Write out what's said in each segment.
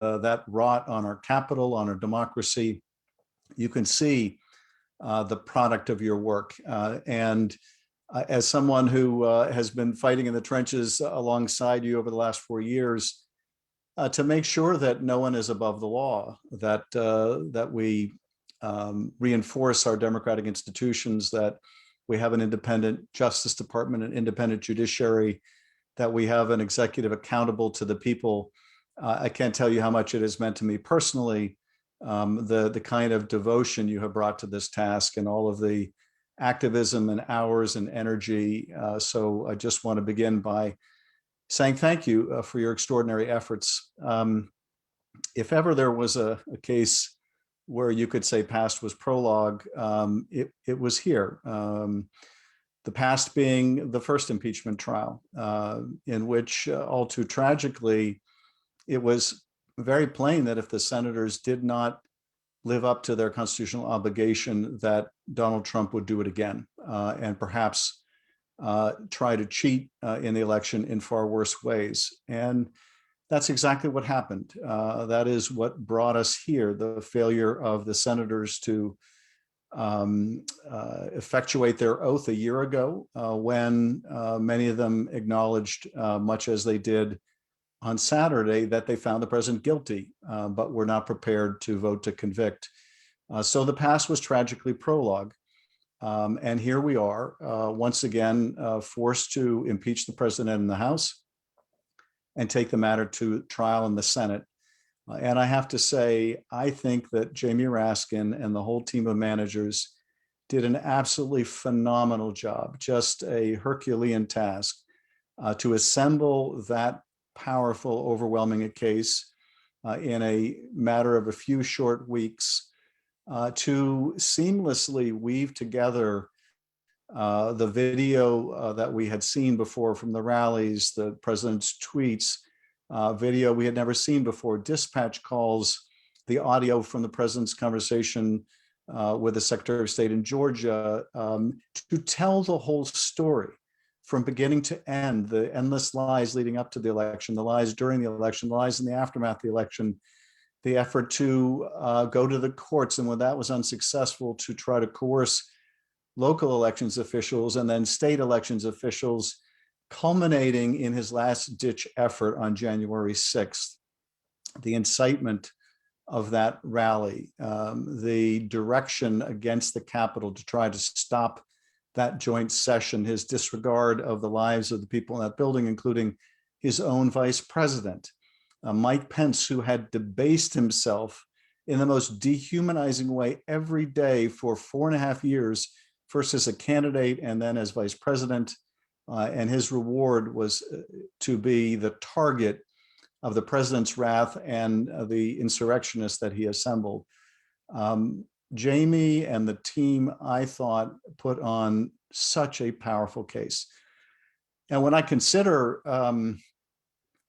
that wrought on our capital, on our democracy, you can see the product of your work. And as someone who has been fighting in the trenches alongside you over the last 4 years, to make sure that no one is above the law, that we reinforce our democratic institutions, that we have an independent Justice Department, an independent judiciary, that we have an executive accountable to the people. I can't tell you how much it has meant to me personally, the kind of devotion you have brought to this task and all of the activism and hours and energy. So I just want to begin by saying thank you for your extraordinary efforts. If ever there was a case where you could say past was prologue, it was here. The past being the first impeachment trial, in which all too tragically, it was very plain that if the senators did not live up to their constitutional obligation, that Donald Trump would do it again, and perhaps try to cheat in the election in far worse ways. And that's exactly what happened. That is what brought us here, the failure of the senators to effectuate their oath a year ago, when many of them acknowledged, much as they did on Saturday, that they found the president guilty, but were not prepared to vote to convict. So the past was tragically prologue. And here we are, once again, forced to impeach the president in the House and take the matter to trial in the Senate. And I have to say, I think that Jamie Raskin and the whole team of managers did an absolutely phenomenal job, just a Herculean task, to assemble that powerful, overwhelming a case in a matter of a few short weeks, to seamlessly weave together the video that we had seen before from the rallies, the president's tweets, video we had never seen before, dispatch calls, the audio from the president's conversation with the Secretary of State in Georgia, to tell the whole story from beginning to end, the endless lies leading up to the election, the lies during the election, the lies in the aftermath of the election, the effort to go to the courts, and when that was unsuccessful, to try to coerce local elections officials and then state elections officials, culminating in his last-ditch effort on January 6th, the incitement of that rally, the direction against the Capitol to try to stop that joint session, his disregard of the lives of the people in that building, including his own vice president, Mike Pence, who had debased himself in the most dehumanizing way every day for 4.5 years, first as a candidate and then as vice president. And his reward was to be the target of the president's wrath and the insurrectionists that he assembled. Jamie and the team, I thought, put on such a powerful case. And when I consider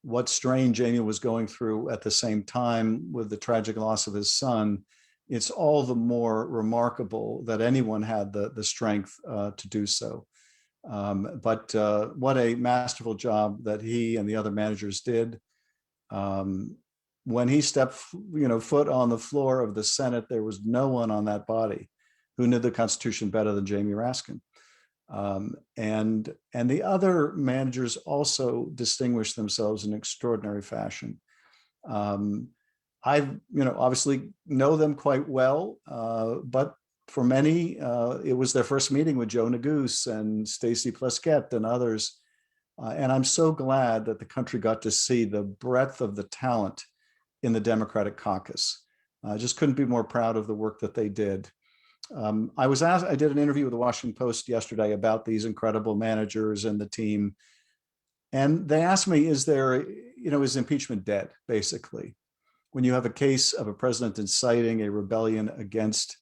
what strain Jamie was going through at the same time with the tragic loss of his son, it's all the more remarkable that anyone had the strength to do so. But what a masterful job that he and the other managers did. When he stepped, foot on the floor of the Senate, there was no one on that body who knew the Constitution better than Jamie Raskin. And the other managers also distinguished themselves in extraordinary fashion. I, obviously know them quite well, but for many, it was their first meeting with Joe Neguse and Stacey Plaskett and others. And I'm so glad that the country got to see the breadth of the talent in the Democratic caucus. I just couldn't be more proud of the work that they did. I did an interview with the Washington Post yesterday about these incredible managers and the team. And they asked me, is impeachment dead, basically? When you have a case of a president inciting a rebellion against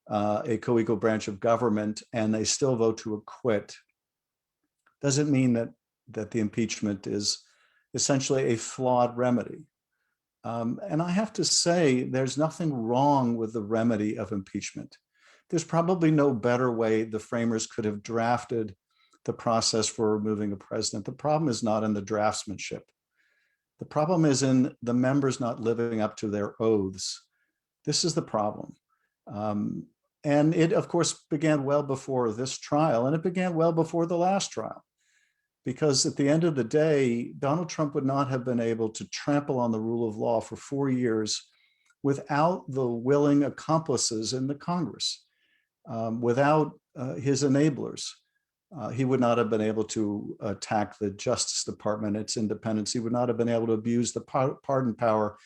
a co-equal branch of government and they still vote to acquit, does it mean that the impeachment is essentially a flawed remedy? And I have to say, there's nothing wrong with the remedy of impeachment. There's probably no better way the framers could have drafted the process for removing a president. The problem is not in the draftsmanship. The problem is in the members not living up to their oaths. This is the problem. And it, of course, began well before this trial, and it began well before the last trial. Because at the end of the day, Donald Trump would not have been able to trample on the rule of law for 4 years without the willing accomplices in the Congress, without his enablers. He would not have been able to attack the Justice Department, its independence. He would not have been able to abuse the pardon power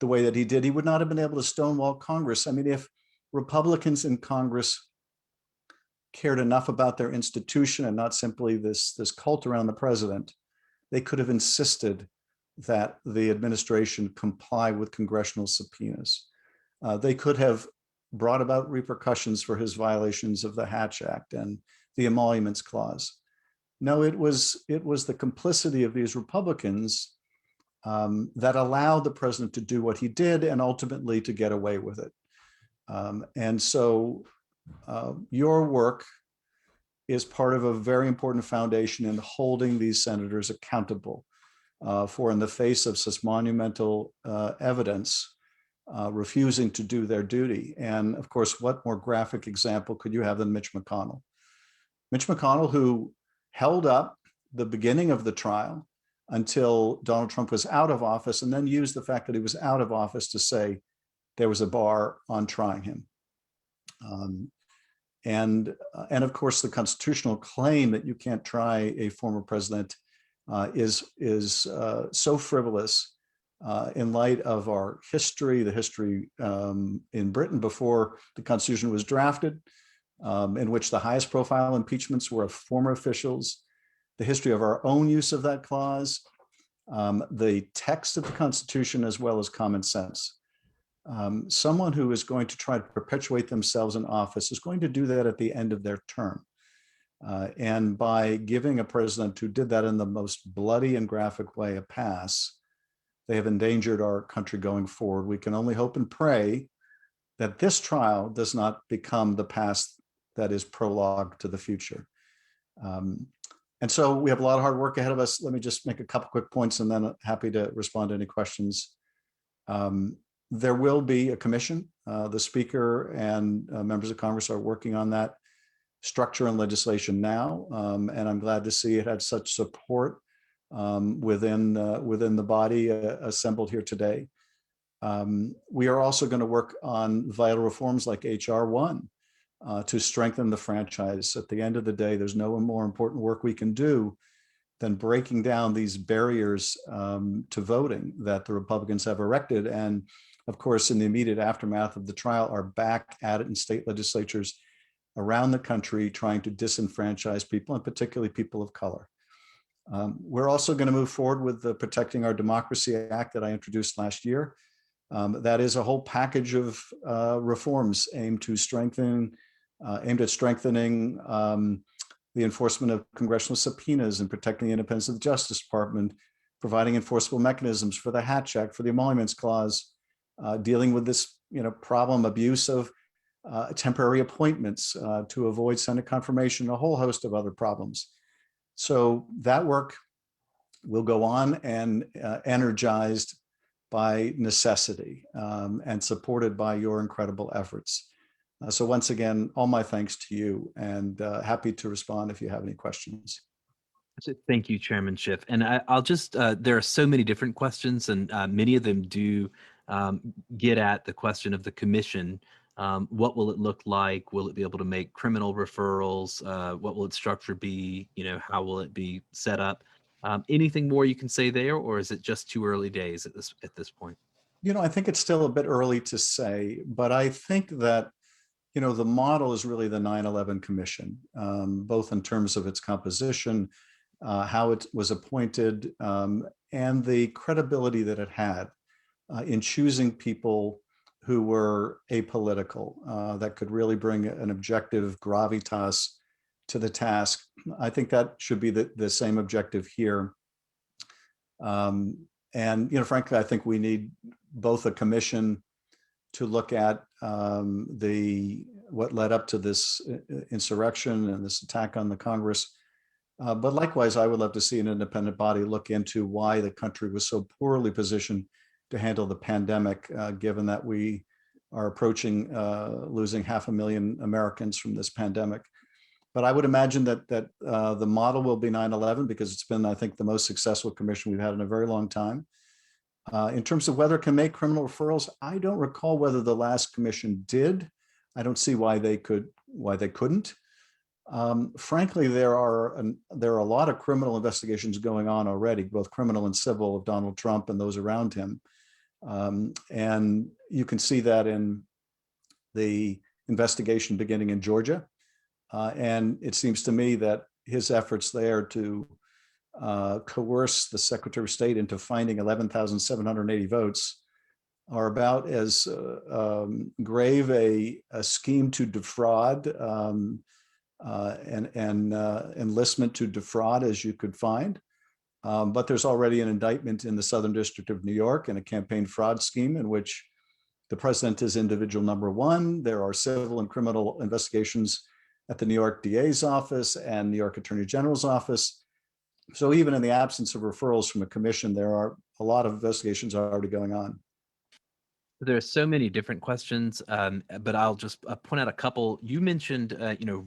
the way that he did. He would not have been able to stonewall Congress. I mean, if Republicans in Congress cared enough about their institution and not simply this cult around the president, they could have insisted that the administration comply with congressional subpoenas. They could have brought about repercussions for his violations of the Hatch Act and the Emoluments Clause. No, it was the complicity of these Republicans that allowed the president to do what he did and ultimately to get away with it. And so your work is part of a very important foundation in holding these senators accountable for, in the face of such monumental evidence, refusing to do their duty. And of course, what more graphic example could you have than Mitch McConnell? Mitch McConnell, who held up the beginning of the trial until Donald Trump was out of office, and then used the fact that he was out of office to say there was a bar on trying him. And of course, the constitutional claim that you can't try a former president is so frivolous in light of our history, the history in Britain before the Constitution was drafted, in which the highest profile impeachments were of former officials, the history of our own use of that clause, the text of the Constitution, as well as common sense. Someone who is going to try to perpetuate themselves in office is going to do that at the end of their term. And by giving a president who did that in the most bloody and graphic way a pass, they have endangered our country going forward. We can only hope and pray that this trial does not become the past that is prologue to the future. And so we have a lot of hard work ahead of us. Let me just make a couple quick points and then happy to respond to any questions. There will be a commission. The Speaker and members of Congress are working on that structure and legislation now, and I'm glad to see it had such support within the body assembled here today. We are also going to work on vital reforms like H.R. 1 to strengthen the franchise. At the end of the day, there's no more important work we can do than breaking down these barriers to voting that the Republicans have erected. And of course, in the immediate aftermath of the trial, are back at it in state legislatures around the country trying to disenfranchise people, and particularly people of color. We're also going to move forward with the Protecting Our Democracy Act that I introduced last year. That is a whole package of reforms aimed at strengthening the enforcement of congressional subpoenas and protecting the independence of the Justice Department, providing enforceable mechanisms for the Hatch Act, for the Emoluments Clause, dealing with this problem, abuse of temporary appointments to avoid Senate confirmation, a whole host of other problems. So that work will go on, and energized by necessity and supported by your incredible efforts. So once again, all my thanks to you, and happy to respond if you have any questions. Thank you, Chairman Schiff. And I'll just, there are so many different questions, and many of them do get at the question of the commission. What will it look like? Will it be able to make criminal referrals? What will its structure be? How will it be set up? Anything more you can say there, or is it just too early days at this point? I think it's still a bit early to say, but I think that the model is really the 9/11 Commission, both in terms of its composition, how it was appointed, and the credibility that it had in choosing people who were apolitical, that could really bring an objective gravitas to the task. I think that should be the same objective here. And frankly, I think we need both a commission to look at what led up to this insurrection and this attack on the Congress, But likewise, I would love to see an independent body look into why the country was so poorly positioned to handle the pandemic, given that we are approaching losing 500,000 Americans from this pandemic. But I would imagine that the model will be 9/11 because it's been, I think, the most successful commission we've had in a very long time. In terms of whether it can make criminal referrals, I don't recall whether the last commission did. I don't see why they couldn't. Frankly, there are a lot of criminal investigations going on already, both criminal and civil, of Donald Trump and those around him. And you can see that in the investigation beginning in Georgia. And it seems to me that his efforts there to coerce the Secretary of State into finding 11,780 votes are about as grave a scheme to defraud and enlistment to defraud as you could find. But there's already an indictment in the Southern District of New York in a campaign fraud scheme in which the president is individual number one. There are civil and criminal investigations at the New York DA's office and New York Attorney General's office. So even in the absence of referrals from a commission, there are a lot of investigations already going on. There are so many different questions, but I'll just point out a couple. You mentioned,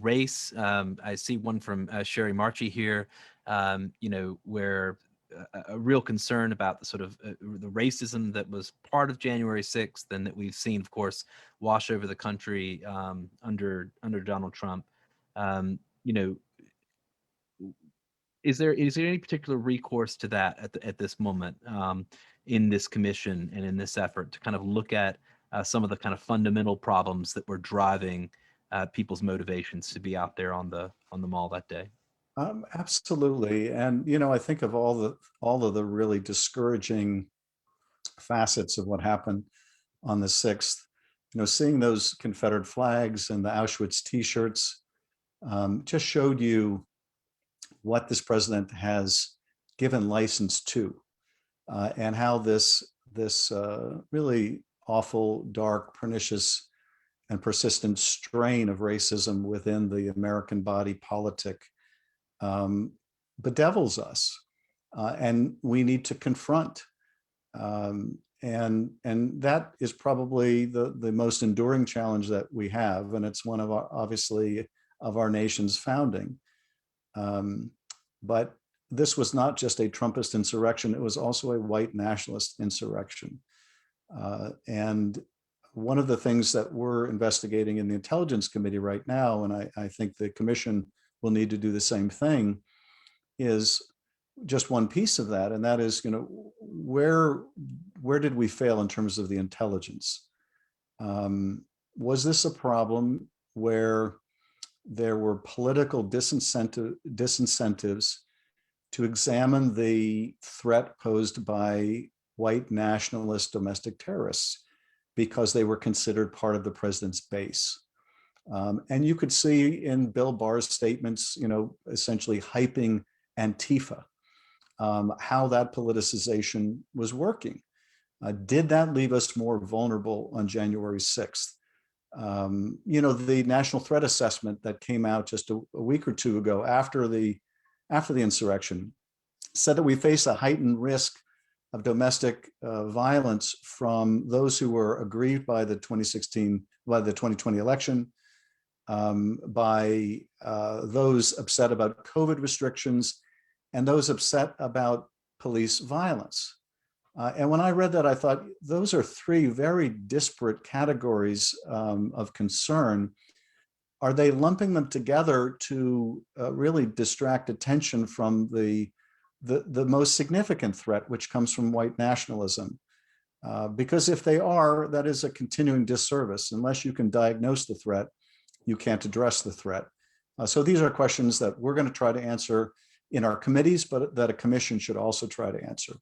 race. I see one from Sherry Marchie here, where a real concern about the sort of the racism that was part of January 6th and that we've seen, of course, wash over the country under Donald Trump. Is there any particular recourse to that at this moment in this commission and in this effort to kind of look at some of the kind of fundamental problems that were driving people's motivations to be out there on the mall that day? Absolutely. And, I think of all of the really discouraging facets of what happened on the 6th, seeing those Confederate flags and the Auschwitz t-shirts just showed you what this president has given license to, and how this really awful, dark, pernicious, and persistent strain of racism within the American body politic bedevils us, and we need to confront. And that is probably the most enduring challenge that we have, and it's one of obviously of our nation's founding. But this was not just a Trumpist insurrection, it was also a white nationalist insurrection. And one of the things that we're investigating in the Intelligence Committee right now, and I think the commission will need to do the same thing, is just one piece of that. And that is, where did we fail in terms of the intelligence? Was this a problem where there were political disincentives to examine the threat posed by white nationalist domestic terrorists because they were considered part of the president's base? And you could see in Bill Barr's statements, essentially hyping Antifa, how that politicization was working. Did that leave us more vulnerable on January 6th? The national threat assessment that came out just a week or two ago after the insurrection said that we face a heightened risk of domestic violence from those who were aggrieved by the 2020 election, by those upset about COVID restrictions, and those upset about police violence. And when I read that, I thought those are three very disparate categories of concern. Are they lumping them together to really distract attention from the most significant threat, which comes from white nationalism? Because if they are, that is a continuing disservice. Unless you can diagnose the threat, you can't address the threat. So these are questions that we're going to try to answer in our committees, but that a commission should also try to answer.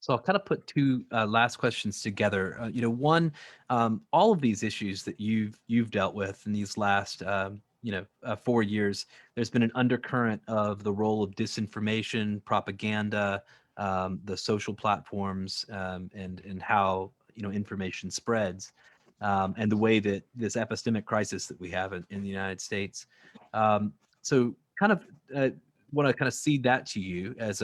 So I'll kind of put two last questions together. One, all of these issues that you've dealt with in these last 4 years, there's been an undercurrent of the role of disinformation, propaganda, the social platforms, and how information spreads, and the way that this epistemic crisis that we have in the United States. So kind of want to kind of cede that to you as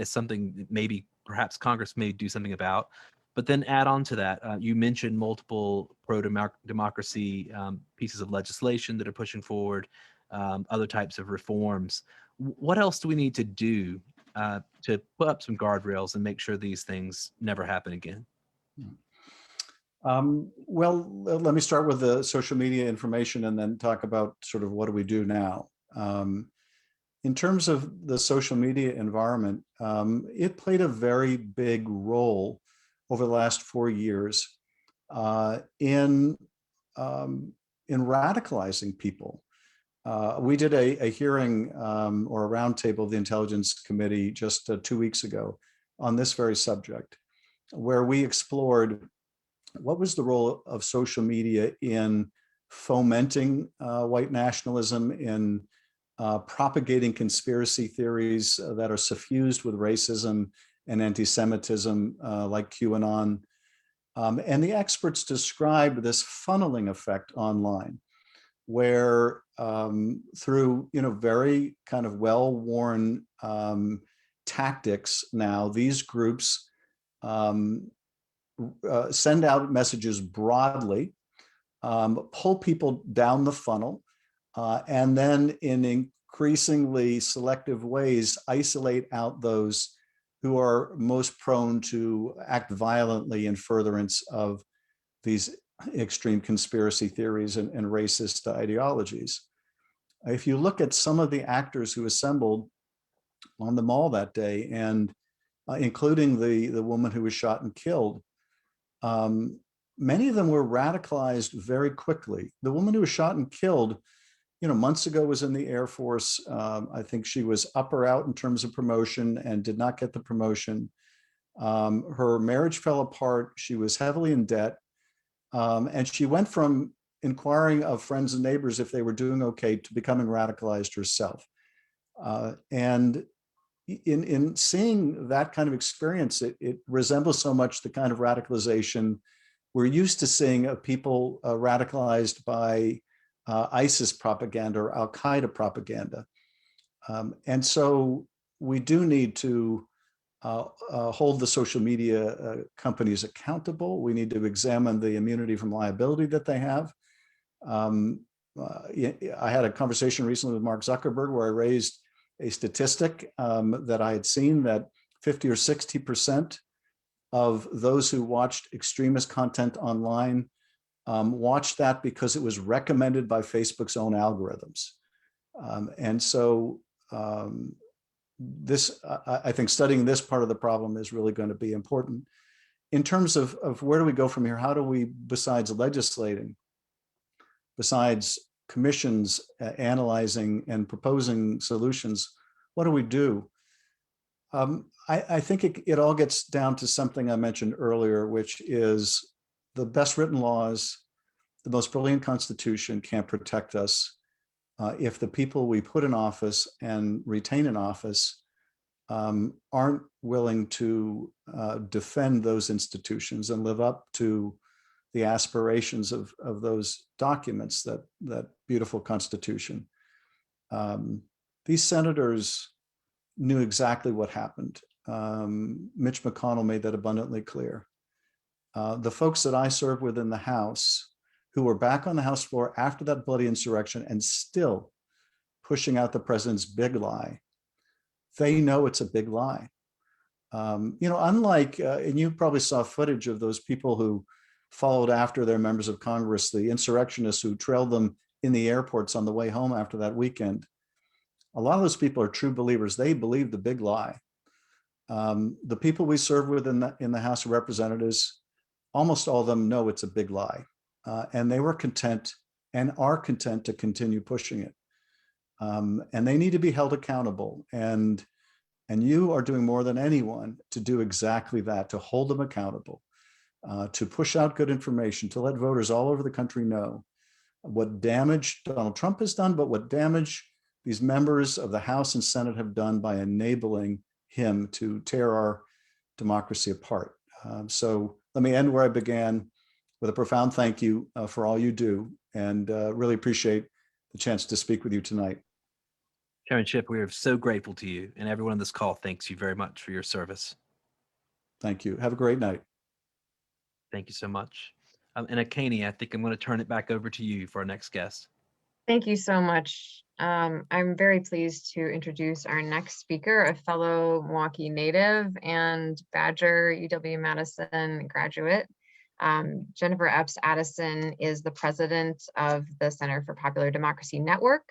something that maybe perhaps Congress may do something about. But then add on to that, you mentioned multiple pro-democracy pieces of legislation that are pushing forward, other types of reforms. What else do we need to do to put up some guardrails and make sure these things never happen again? Well, let me start with the social media information and then talk about sort of what do we do now. In terms of the social media environment, it played a very big role over the last 4 years in radicalizing people. We did a hearing or a roundtable of the Intelligence Committee just 2 weeks ago on this very subject, where we explored what was the role of social media in fomenting white nationalism, in propagating conspiracy theories that are suffused with racism and anti-Semitism, like QAnon. And the experts described this funneling effect online, where through very kind of well-worn tactics now, these groups send out messages broadly, pull people down the funnel, and then in increasingly selective ways, isolate out those who are most prone to act violently in furtherance of these extreme conspiracy theories and racist ideologies. If you look at some of the actors who assembled on the mall that day, and including the woman who was shot and killed, many of them were radicalized very quickly. The woman who was shot and killed, months ago was in the Air Force. I think she was up or out in terms of promotion and did not get the promotion. Her marriage fell apart. She was heavily in debt. And she went from inquiring of friends and neighbors if they were doing okay to becoming radicalized herself. And in seeing that kind of experience, it resembles so much the kind of radicalization we're used to seeing of people radicalized by ISIS propaganda or Al-Qaeda propaganda. And so we do need to hold the social media companies accountable. We need to examine the immunity from liability that they have. I had a conversation recently with Mark Zuckerberg where I raised a statistic that I had seen that 50 or 60% of those who watched extremist content online watched that because it was recommended by Facebook's own algorithms. And so I think studying this part of the problem is really going to be important. In terms of where do we go from here? How do we, besides legislating, besides commissions analyzing and proposing solutions, what do we do? I think it all gets down to something I mentioned earlier, which is the best written laws, the most brilliant constitution can't protect us if the people we put in office and retain in office aren't willing to defend those institutions and live up to the aspirations of those documents, that beautiful Constitution. These senators knew exactly what happened. Mitch McConnell made that abundantly clear. The folks that I served with in the House, who were back on the House floor after that bloody insurrection and still pushing out the president's big lie, they know it's a big lie. Unlike, and you probably saw footage of those people who followed after their members of Congress, the insurrectionists who trailed them in the airports on the way home after that weekend. A lot of those people are true believers. They believe the big lie. The people we serve with in the House of Representatives, almost all of them know it's a big lie. And they were content and are content to continue pushing it. And they need to be held accountable. And you are doing more than anyone to do exactly that, to hold them accountable, to push out good information, to let voters all over the country know what damage Donald Trump has done, but what damage these members of the House and Senate have done by enabling him to tear our democracy apart. So let me end where I began, with a profound thank you for all you do, and really appreciate the chance to speak with you tonight. Chairman Schiff, we are so grateful to you, and everyone on this call thanks you very much for your service. Thank you. Have a great night. Thank you so much. And Akani, I think I'm going to turn it back over to you for our next guest. Thank you so much. I'm very pleased to introduce our next speaker, a fellow Milwaukee native and Badger UW-Madison graduate. Jennifer Epps-Addison is the president of the Center for Popular Democracy Network,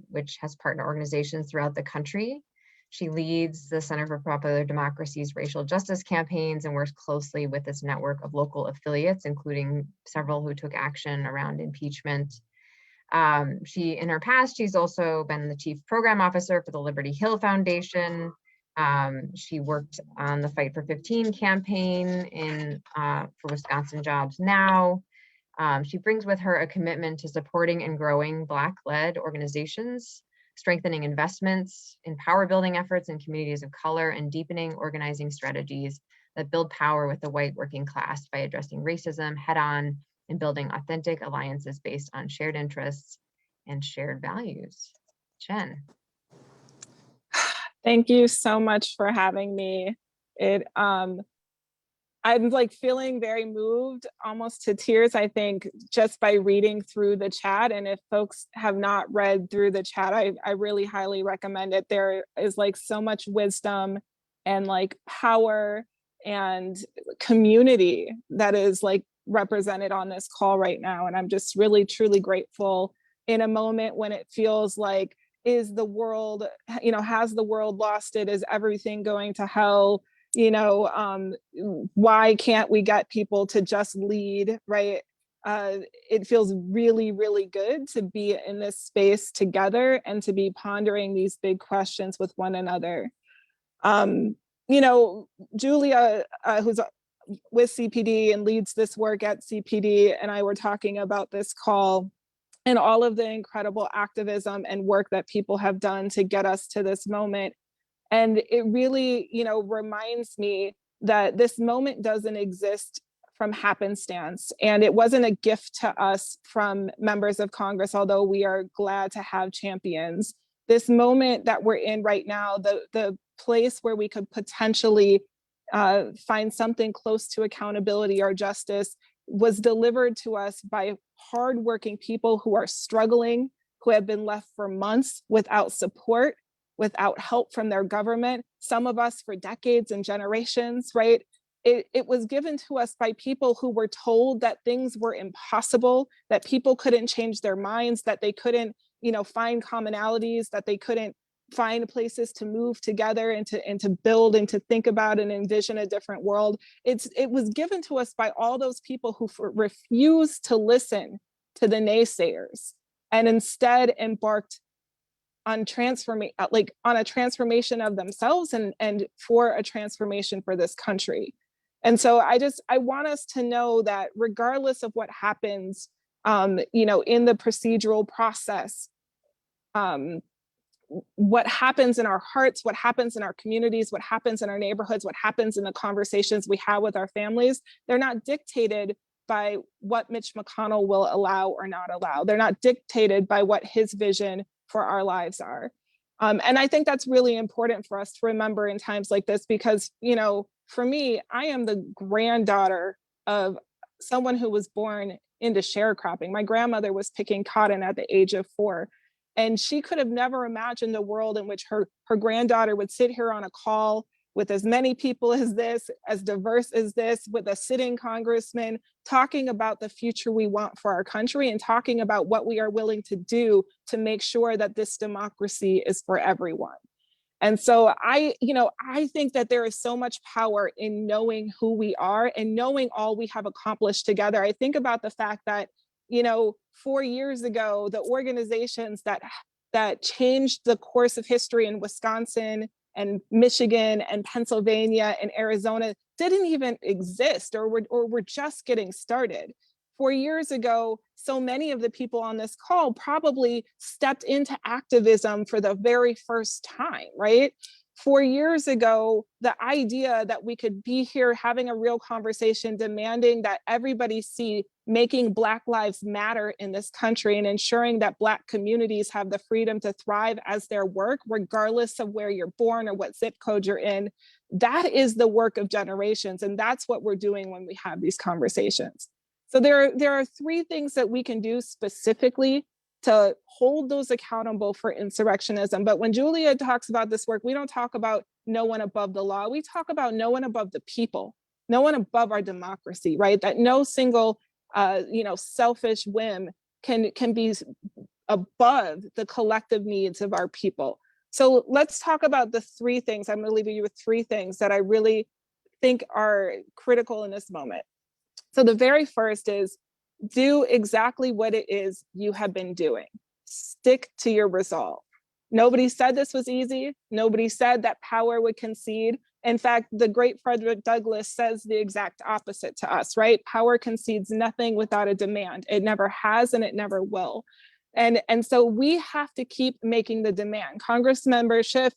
which has partner organizations throughout the country. She leads the Center for Popular Democracy's racial justice campaigns and works closely with this network of local affiliates, including several who took action around impeachment. In her past, she's also been the chief program officer for the Liberty Hill Foundation. She worked on the Fight for 15 campaign for Wisconsin Jobs Now. She brings with her a commitment to supporting and growing Black-led organizations, strengthening investments in power building efforts in communities of color, and deepening organizing strategies that build power with the white working class by addressing racism head-on and building authentic alliances based on shared interests and shared values. Jen. Thank you so much for having me. I'm like feeling very moved, almost to tears, I think, just by reading through the chat. And if folks have not read through the chat, I really highly recommend it. There is like so much wisdom and like power and community that is like represented on this call right now. And I'm just really, truly grateful in a moment when it feels like, is the world, has the world lost it? Is everything going to hell? Why can't we get people to just lead, right? It feels really, really good to be in this space together and to be pondering these big questions with one another. Julia, who's with CPD and leads this work at CPD, and I were talking about this call and all of the incredible activism and work that people have done to get us to this moment. And it really, reminds me that this moment doesn't exist from happenstance. And it wasn't a gift to us from members of Congress, although we are glad to have champions. This moment that we're in right now, the place where we could potentially find something close to accountability or justice, was delivered to us by hardworking people who are struggling, who have been left for months without support, without help from their government, some of us for decades and generations, right? It was given to us by people who were told that things were impossible, that people couldn't change their minds, that they couldn't, find commonalities, that they couldn't find places to move together and to build and to think about and envision a different world. It was given to us by all those people who refused to listen to the naysayers and instead embarked on a transformation of themselves and for a transformation for this country. And so I want us to know that regardless of what happens, in the procedural process, what happens in our hearts, what happens in our communities, what happens in our neighborhoods, what happens in the conversations we have with our families, they're not dictated by what Mitch McConnell will allow or not allow. They're not dictated by what his vision for our lives are. And I think that's really important for us to remember in times like this, because, for me, I am the granddaughter of someone who was born into sharecropping. My grandmother was picking cotton at the age of 4. And she could have never imagined a world in which her granddaughter would sit here on a call with as many people as this, as diverse as this, with a sitting congressman, talking about the future we want for our country and talking about what we are willing to do to make sure that this democracy is for everyone. And so I think that there is so much power in knowing who we are and knowing all we have accomplished together. I think about the fact that 4 years ago, the organizations that changed the course of history in Wisconsin and Michigan and Pennsylvania and Arizona didn't even exist or were just getting started. 4 years ago, so many of the people on this call probably stepped into activism for the very first time, right? 4 years ago, the idea that we could be here having a real conversation, demanding that everybody see making Black lives matter in this country and ensuring that Black communities have the freedom to thrive as their work, regardless of where you're born or what zip code you're in, that is the work of generations. And that's what we're doing when we have these conversations. So there are 3 things that we can do specifically to hold those accountable for insurrectionism. But when Julia talks about this work, we don't talk about no one above the law. We talk about no one above the people, no one above our democracy, right? That no single, selfish whim can be above the collective needs of our people. So let's talk about the 3 things. I'm gonna leave you with 3 things that I really think are critical in this moment. So the very first is, do exactly what it is you have been doing. Stick to your resolve. Nobody said this was easy. Nobody said that power would concede. In fact, the great Frederick Douglass says the exact opposite to us, right? Power concedes nothing without a demand. It never has and it never will. And so we have to keep making the demand. Congressmember Schiff,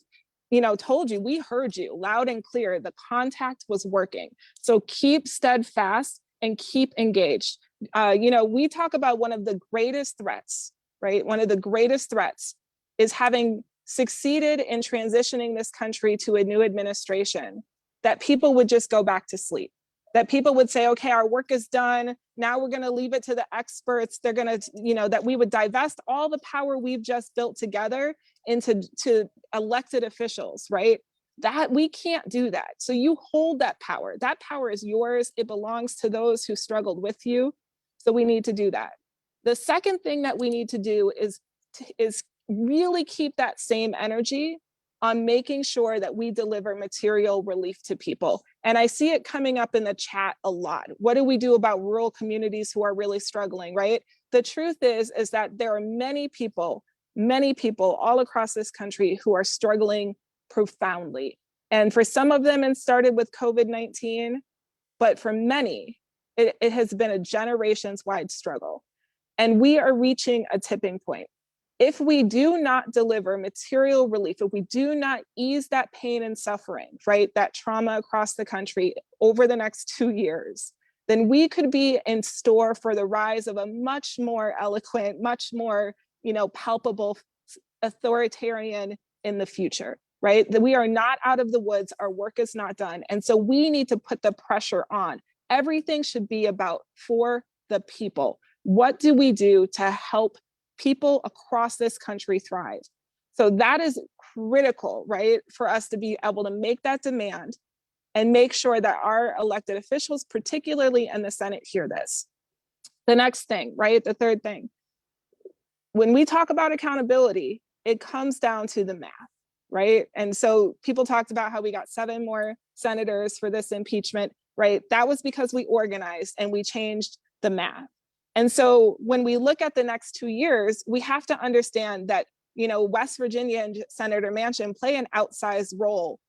told you, we heard you loud and clear. The contact was working. So keep steadfast and keep engaged. We talk about one of the greatest threats, right? One of the greatest threats is having succeeded in transitioning this country to a new administration, that people would just go back to sleep, that people would say, okay, our work is done. Now we're going to leave it to the experts. They're going to, that we would divest all the power we've just built together into elected officials, right? That we can't do that. So you hold that power. That power is yours. It belongs to those who struggled with you. So we need to do that. The second thing that we need to do is really keep that same energy on making sure that we deliver material relief to people. And I see it coming up in the chat a lot. What do we do about rural communities who are really struggling, right? The truth is that there are many people all across this country who are struggling profoundly. And for some of them, it started with COVID-19, but for many, it has been a generations-wide struggle. And we are reaching a tipping point. If we do not deliver material relief, if we do not ease that pain and suffering, right, that trauma across the country over the next 2 years, then we could be in store for the rise of a much more eloquent, much more, palpable authoritarian in the future, right? That we are not out of the woods, our work is not done. And so we need to put the pressure on. Everything should be about for the people. What do we do to help people across this country thrive? So that is critical, right? For us to be able to make that demand and make sure that our elected officials, particularly in the Senate, hear this. The next thing, right? The third thing, when we talk about accountability, it comes down to the math, right? And so people talked about how we got 7 more senators for this impeachment, right? That was because we organized and we changed the math. And so when we look at the next 2 years, we have to understand that, West Virginia and Senator Manchin play an outsized role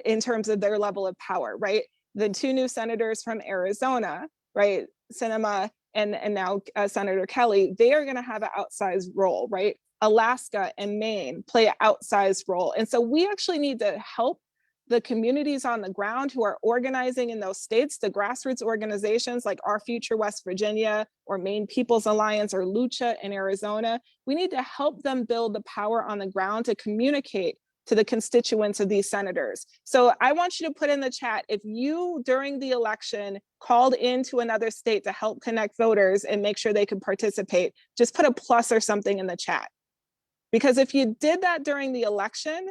in terms of their level of power, right? The 2 new senators from Arizona, right? Sinema and now Senator Kelly, they are going to have an outsized role, right? Alaska and Maine play an outsized role. And so we actually need to help the communities on the ground who are organizing in those states, the grassroots organizations like Our Future West Virginia or Maine People's Alliance or Lucha in Arizona. We need to help them build the power on the ground to communicate to the constituents of these senators. So I want you to put in the chat, if you during the election called into another state to help connect voters and make sure they could participate, just put a plus or something in the chat. Because if you did that during the election,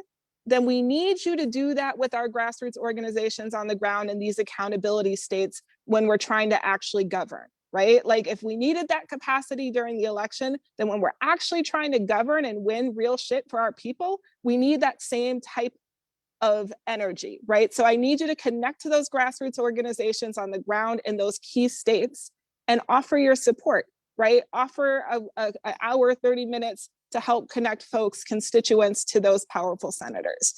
then we need you to do that with our grassroots organizations on the ground in these accountability states when we're trying to actually govern, right? Like if we needed that capacity during the election, then when we're actually trying to govern and win real shit for our people, we need that same type of energy, right? So I need you to connect to those grassroots organizations on the ground in those key states and offer your support, right? Offer an hour, 30 minutes to help connect folks, constituents to those powerful senators.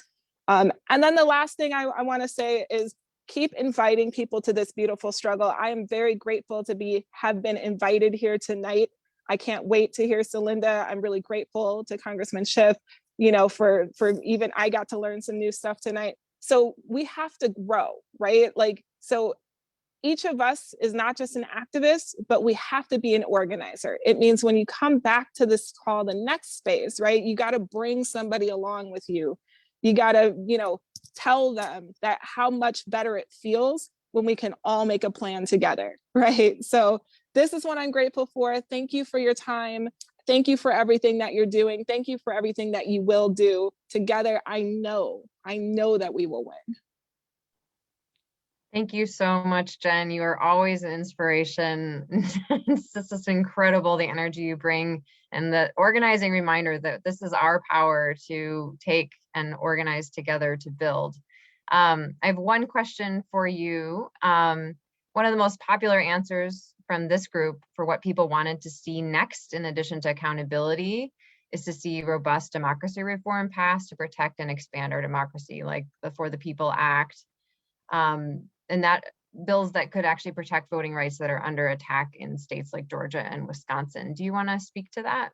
And then the last thing I want to say is keep inviting people to this beautiful struggle. I am very grateful to have been invited here tonight. I can't wait to hear Celinda. I'm really grateful to Congressman Schiff. for even I got to learn some new stuff tonight. So we have to grow, right? Like, so each of us is not just an activist, but we have to be an organizer. It means when you come back to this call, the next space, right? You got to bring somebody along with you. You got to, tell them that how much better it feels when we can all make a plan together, right? So this is what I'm grateful for. Thank you for your time. Thank you for everything that you're doing. Thank you for everything that you will do. Together, I know that we will win. Thank you so much, Jen. You are always an inspiration. It's just incredible, the energy you bring and the organizing reminder that this is our power to take and organize together to build. I have one question for you. One of the most popular answers from this group for what people wanted to see next, in addition to accountability, is to see robust democracy reform passed to protect and expand our democracy, like the For the People Act. And that bills that could actually protect voting rights that are under attack in states like Georgia and Wisconsin. Do you want to speak to that?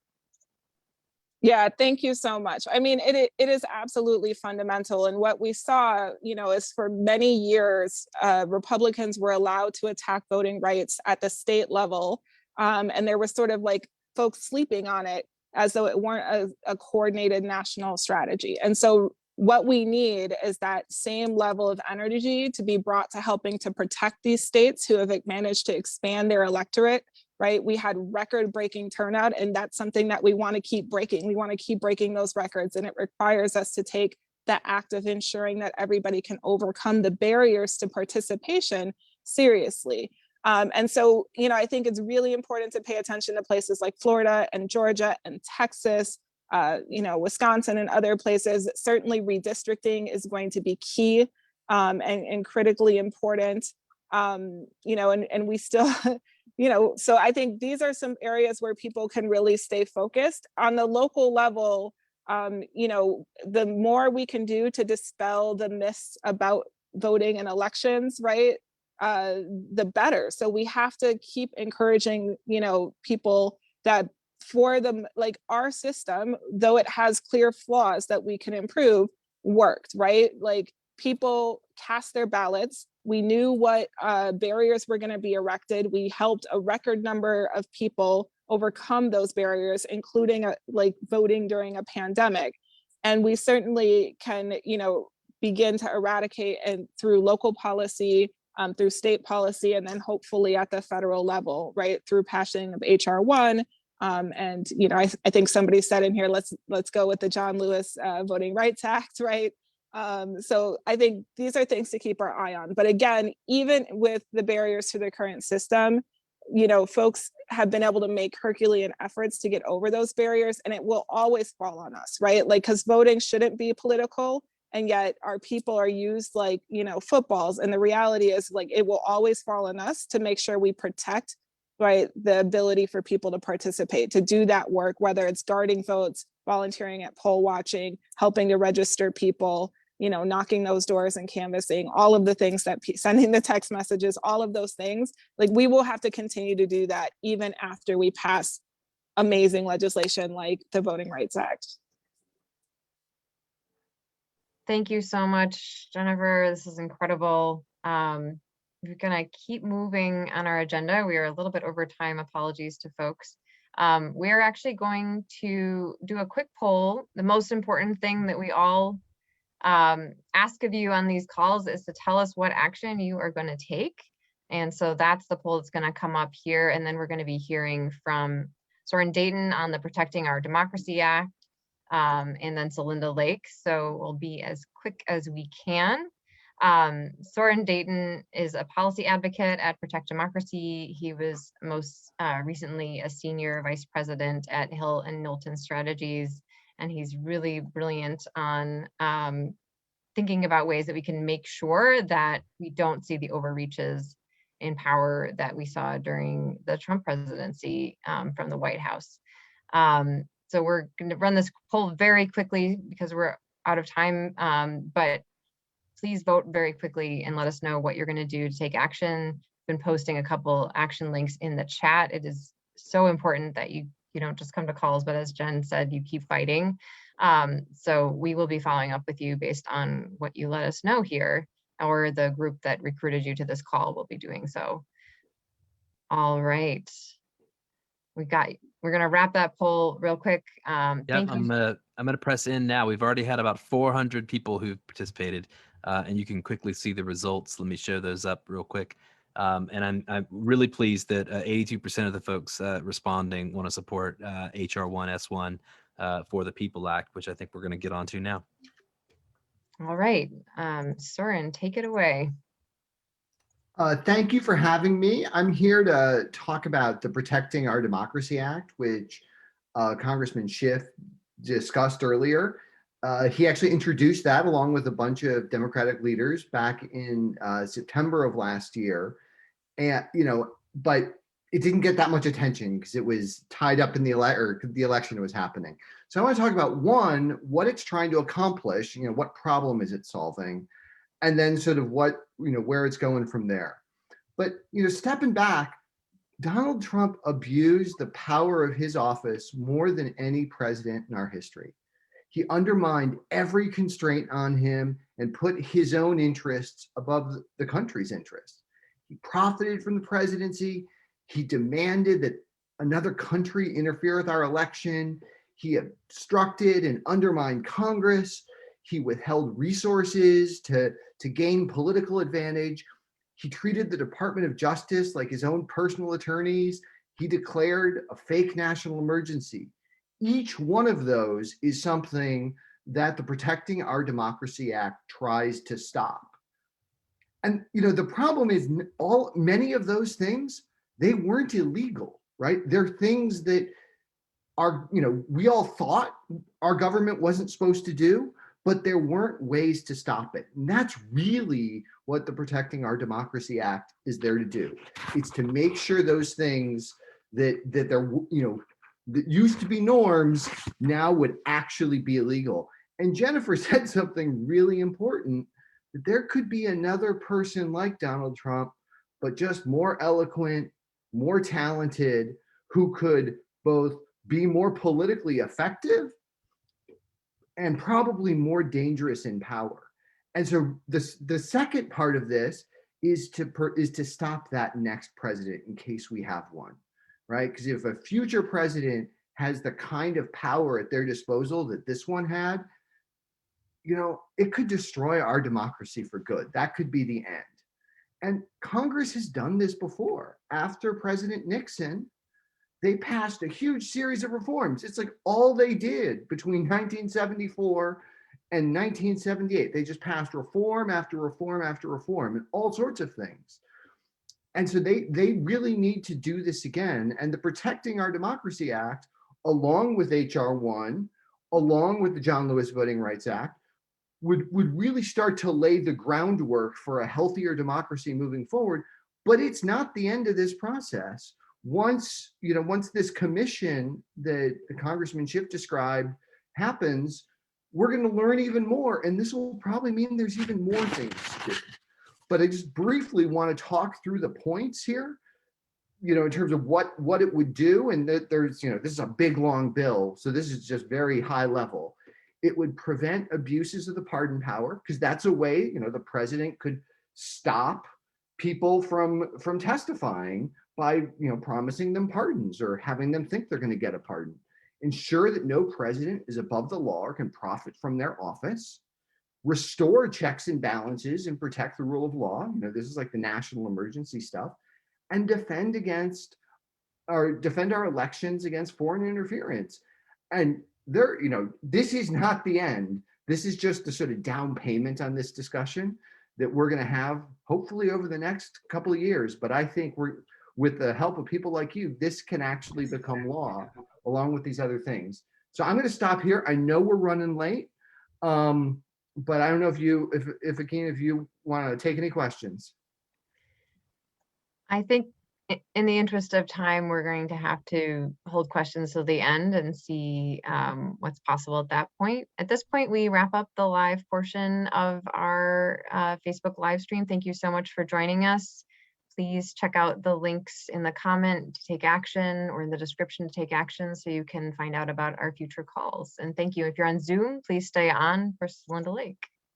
Yeah, thank you so much. I mean, it is absolutely fundamental. And what we saw, is for many years, Republicans were allowed to attack voting rights at the state level. And there was sort of like folks sleeping on it as though it weren't a coordinated national strategy. And so what we need is that same level of energy to be brought to helping to protect these states who have managed to expand their electorate, right? We had record-breaking turnout, and that's something that we want to keep breaking. We want to keep breaking those records, and it requires us to take the act of ensuring that everybody can overcome the barriers to participation seriously. And so, I think it's really important to pay attention to places like Florida and Georgia and Texas, Wisconsin and other places. Certainly redistricting is going to be key and critically important. And we still, so I think these are some areas where people can really stay focused. On the local level, the more we can do to dispel the myths about voting and elections, right, the better. So we have to keep encouraging, people that for the, like, our system, though it has clear flaws that we can improve, worked, right? Like, people cast their ballots. We knew what barriers were going to be erected. We helped a record number of people overcome those barriers, including voting during a pandemic. And we certainly can, begin to eradicate and through local policy, through state policy, and then hopefully at the federal level, right, through passing of HR 1. And I think somebody said in here, let's go with the John Lewis Voting Rights Act, right? So I think these are things to keep our eye on. But again, even with the barriers to the current system, folks have been able to make Herculean efforts to get over those barriers, and it will always fall on us, right? Like, because voting shouldn't be political, and yet our people are used like, footballs. And the reality is, like, it will always fall on us to make sure we protect, right, the ability for people to participate, to do that work, whether it's guarding votes, volunteering at poll watching, helping to register people, knocking those doors and canvassing, all of the things that sending the text messages, all of those things. Like, we will have to continue to do that even after we pass amazing legislation like the Voting Rights Act. Thank you so much, Jennifer. This is incredible. We're gonna keep moving on our agenda. We are a little bit over time. Apologies to folks. We are actually going to do a quick poll. The most important thing that we all ask of you on these calls is to tell us what action you are going to take. And so that's the poll that's going to come up here. And then we're going to be hearing from Soren Dayton on the Protecting Our Democracy Act, and then Celinda Lake. So we'll be as quick as we can. Soren Dayton is a policy advocate at Protect Democracy. He was most recently a senior vice president at Hill and Knowlton Strategies, and he's really brilliant on thinking about ways that we can make sure that we don't see the overreaches in power that we saw during the Trump presidency from the White House. So we're going to run this poll very quickly because we're out of time, but please vote very quickly and let us know what you're going to do to take action. I've been posting a couple action links in the chat. It is so important that you you don't just come to calls, but as Jen said, you keep fighting. So we will be following up with you based on what you let us know here, or the group that recruited you to this call will be doing so. All right. We're gonna wrap that poll real quick. Yeah, Thank you. I'm gonna press in now. We've already had about 400 people who've participated, and you can quickly see the results. Let me show those up real quick. And I'm really pleased that 82% of the folks responding want to support HR 1S1 for the People Act, which I think we're going to get onto now. All right, Soren, take it away. Thank you for having me. I'm here to talk about the Protecting Our Democracy Act, which Congressman Schiff discussed earlier. He actually introduced that along with a bunch of Democratic leaders back in September of last year. And, but it didn't get that much attention because it was tied up in the election was happening. So I want to talk about, one, what it's trying to accomplish, what problem is it solving? And then sort of what, where it's going from there. But, stepping back, Donald Trump abused the power of his office more than any president in our history. He undermined every constraint on him and put his own interests above the country's interests. He profited from the presidency. He demanded that another country interfere with our election. He obstructed and undermined Congress. He withheld resources to gain political advantage. He treated the Department of Justice like his own personal attorneys. He declared a fake national emergency. Each one of those is something that the Protecting Our Democracy Act tries to stop. And the problem is many of those things, they weren't illegal, right? They're things that are, we all thought our government wasn't supposed to do, but there weren't ways to stop it. And that's really what the Protecting Our Democracy Act is there to do. It's to make sure those things that they're, that used to be norms now would actually be illegal. And Jennifer said something really important, that there could be another person like Donald Trump, but just more eloquent, more talented, who could both be more politically effective and probably more dangerous in power. And so the second part of this is to stop that next president in case we have one, right? Because if a future president has the kind of power at their disposal that this one had, it could destroy our democracy for good. That could be the end. And Congress has done this before. After President Nixon, they passed a huge series of reforms. It's like all they did between 1974 and 1978. They just passed reform after reform after reform and all sorts of things. And so they really need to do this again. And the Protecting Our Democracy Act, along with HR 1, along with the John Lewis Voting Rights Act, would really start to lay the groundwork for a healthier democracy moving forward. But it's not the end of this process. Once this commission that Congressman Schiff described happens, we're going to learn even more. And this will probably mean there's even more things to do. But I just briefly want to talk through the points here, in terms of what it would do. And that there's, this is a big, long bill. So this is just very high level. It would prevent abuses of the pardon power, because that's a way, the president could stop people from testifying by, promising them pardons or having them think they're going to get a pardon. Ensure that no president is above the law or can profit from their office. Restore checks and balances and protect the rule of law. This is like the national emergency stuff. And defend our elections against foreign interference. And this is not the end. This is just the sort of down payment on this discussion that we're going to have hopefully over the next couple of years. But I think with the help of people like you, this can actually become law along with these other things. So I'm going to stop here. I know we're running late, but I don't know if you want to take any questions. I think in the interest of time, we're going to have to hold questions till the end and see what's possible at that point. At this point, we wrap up the live portion of our Facebook live stream. Thank you so much for joining us. please check out the links in the comment to take action or in the description to take action so you can find out about our future calls. And thank you. If you're on Zoom, please stay on for Linda Lake.